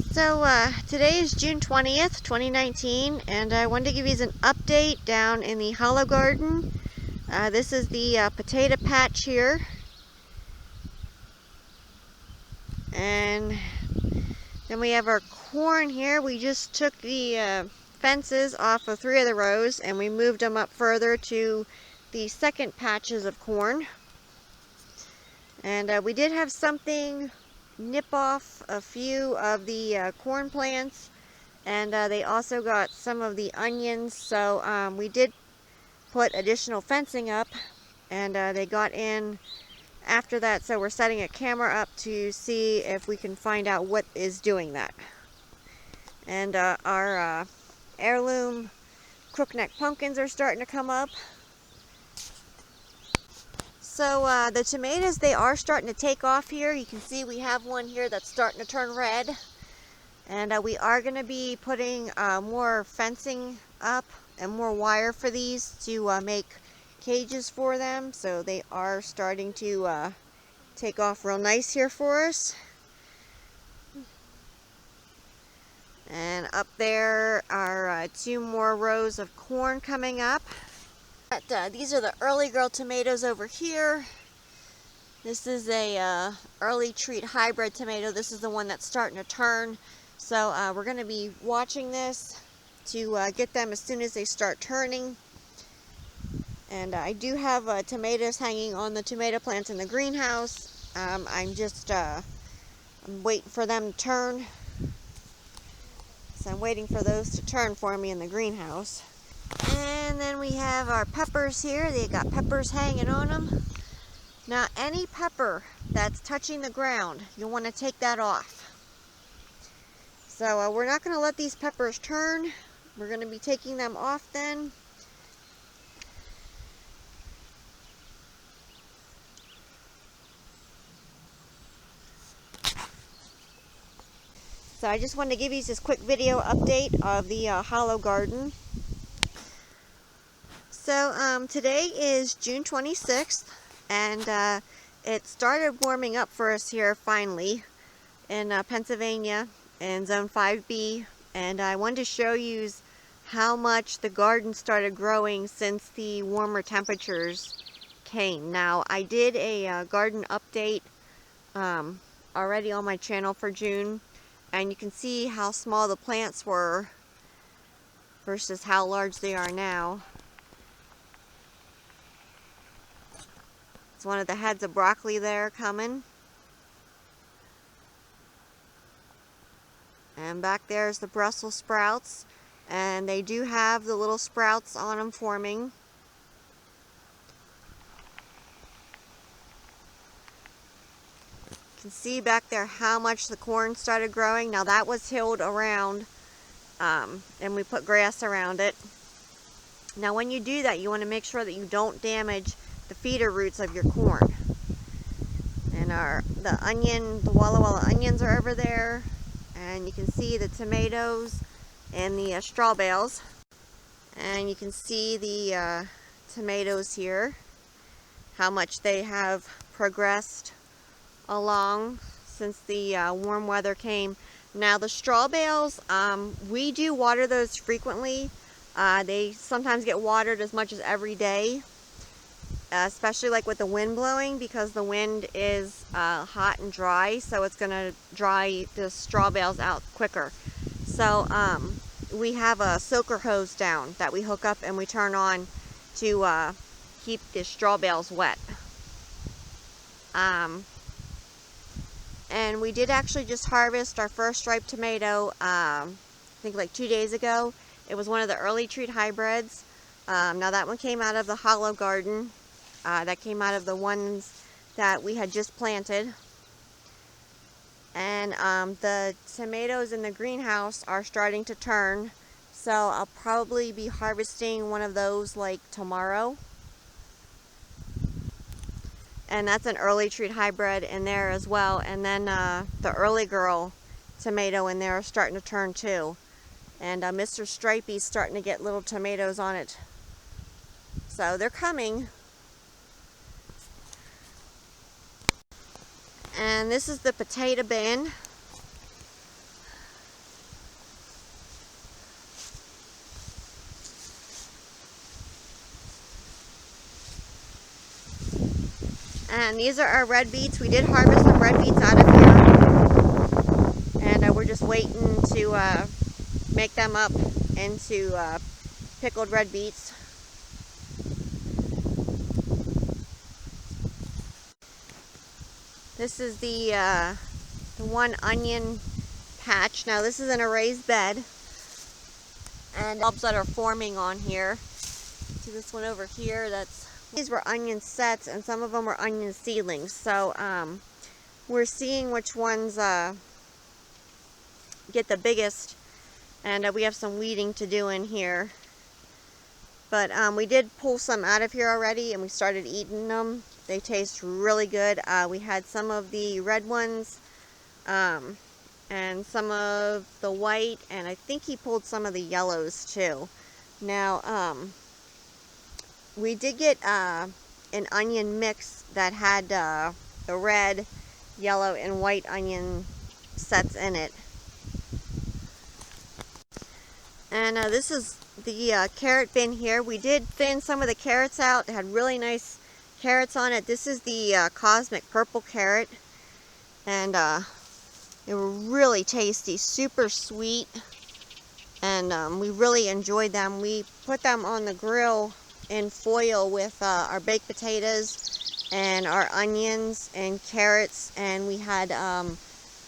So today is June 20th, 2019, and I wanted to give you an update down in the Hollow Garden. This is the potato patch here. And then we have our corn here. We just took the fences off of 3 of the rows and we moved them up further to the second patches of corn. And we did have something nip off a few of the corn plants, and they also got some of the onions, so we did put additional fencing up, and they got in after that, so we're setting a camera up to see if we can find out what is doing that. And our heirloom crookneck pumpkins are starting to come up. So the tomatoes, they are starting to take off here. You can see we have one here that's starting to turn red. And we are going to be putting more fencing up and more wire for these to make cages for them. So they are starting to take off real nice here for us. And up there are 2 more rows of corn coming up. These are the early girl tomatoes over here. This is a early treat hybrid tomato. This is the one that's starting to turn. So we're going to be watching this to get them as soon as they start turning. And I do have tomatoes hanging on the tomato plants in the greenhouse. I'm waiting for them to turn. So I'm waiting for those to turn for me in the greenhouse. And then we have our peppers here. They got peppers hanging on them. Now any pepper that's touching the ground, you'll want to take that off. So we're not going to let these peppers turn. We're going to be taking them off then. So I just wanted to give you this quick video update of the Hollow Garden. So today is June 26th, and it started warming up for us here finally in Pennsylvania in Zone 5B, and I wanted to show you how much the garden started growing since the warmer temperatures came. Now I did a garden update already on my channel for June, and you can see how small the plants were versus how large they are now. It's one of the heads of broccoli there coming. And back there is the Brussels sprouts. And they do have the little sprouts on them forming. You can see back there how much the corn started growing. Now that was tilled around, and we put grass around it. Now when you do that, you want to make sure that you don't damage the feeder roots of your corn. And the Walla Walla onions are over there, and you can see the tomatoes and the straw bales, and you can see the tomatoes here, how much they have progressed along since the warm weather came. Now the straw bales, we do water those frequently. They sometimes get watered as much as every day. Especially like with the wind blowing, because the wind is hot and dry, so it's going to dry the straw bales out quicker. So we have a soaker hose down that we hook up and we turn on to keep the straw bales wet. And we did actually just harvest our first striped tomato, I think like 2 days ago. It was one of the early treat hybrids. Now that one came out of the Hollow Garden. That came out of the ones that we had just planted. And the tomatoes in the greenhouse are starting to turn, so I'll probably be harvesting one of those like tomorrow. And that's an early treat hybrid in there as well. And then the early girl tomato in there is starting to turn too. And Mr. Stripey's starting to get little tomatoes on it. So they're coming. And this is the potato bin. And these are our red beets. We did harvest some red beets out of here. And we're just waiting to make them up into pickled red beets. This is the one onion patch. Now this is in a raised bed, and bulbs that are forming on here. See this one over here? These were onion sets, and some of them were onion seedlings. So we're seeing which ones get the biggest, and we have some weeding to do in here. But we did pull some out of here already, and we started eating them. They taste really good. We had some of the red ones, and some of the white, and I think he pulled some of the yellows too. Now, we did get an onion mix that had the red, yellow, and white onion sets in it. And this is the carrot bin here. We did thin some of the carrots out. It had really nice carrots on it. This is the cosmic purple carrot, and they were really tasty, super sweet, and we really enjoyed them. We put them on the grill in foil with our baked potatoes and our onions and carrots, and we had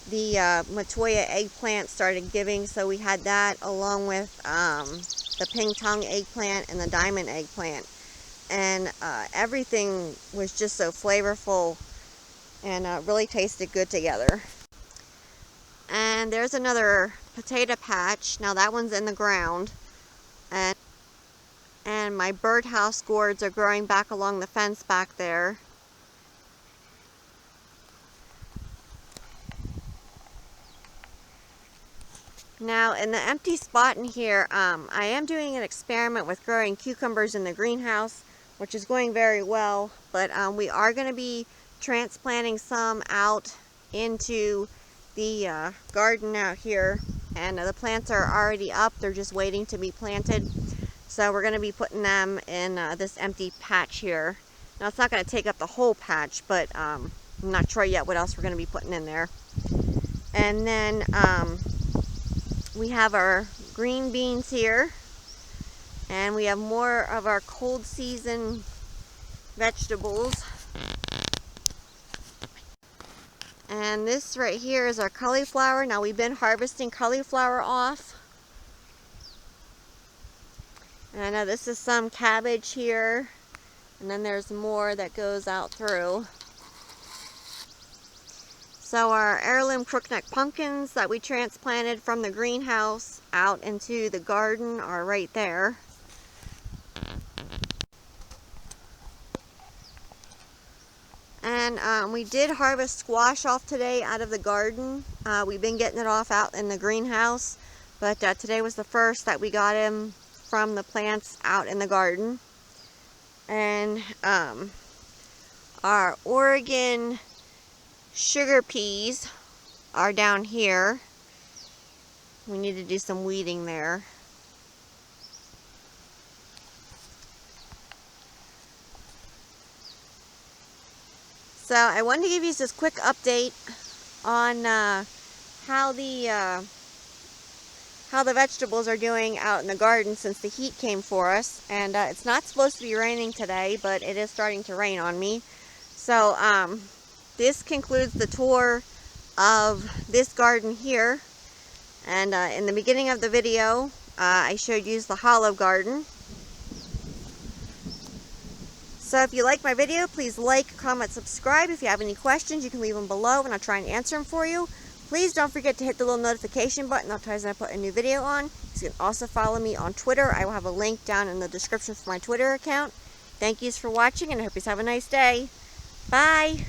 the Matoya eggplant started giving, so we had that along with the ping tong eggplant and the diamond eggplant, and everything was just so flavorful and really tasted good together. And there's another potato patch. Now that one's in the ground, and my birdhouse gourds are growing back along the fence back there. Now in the empty spot in here, I am doing an experiment with growing cucumbers in the greenhouse, which is going very well, but we are going to be transplanting some out into the garden out here, and the plants are already up. They're just waiting to be planted, so we're going to be putting them in this empty patch here. Now it's not going to take up the whole patch, but I'm not sure yet what else we're going to be putting in there. And then we have our green beans here, and we have more of our cold season vegetables. And this right here is our cauliflower. Now we've been harvesting cauliflower off. And this is some cabbage here, and then there's more that goes out through. So our heirloom crookneck pumpkins that we transplanted from the greenhouse out into the garden are right there. And we did harvest squash off today out of the garden. We've been getting it off out in the greenhouse, but today was the first that we got him from the plants out in the garden. And our Oregon sugar peas are down here. We need to do some weeding there. So I wanted to give you this quick update on how the vegetables are doing out in the garden since the heat came for us. And it's not supposed to be raining today, but it is starting to rain on me. So this concludes the tour of this garden here. And in the beginning of the video, I showed you the Olive Garden. So if you like my video, please like, comment, subscribe. If you have any questions, you can leave them below and I'll try and answer them for you. Please don't forget to hit the little notification button. I'll tell you when I put a new video on. You can also follow me on Twitter. I will have a link down in the description for my Twitter account. Thank you for watching, and I hope you have a nice day. Bye!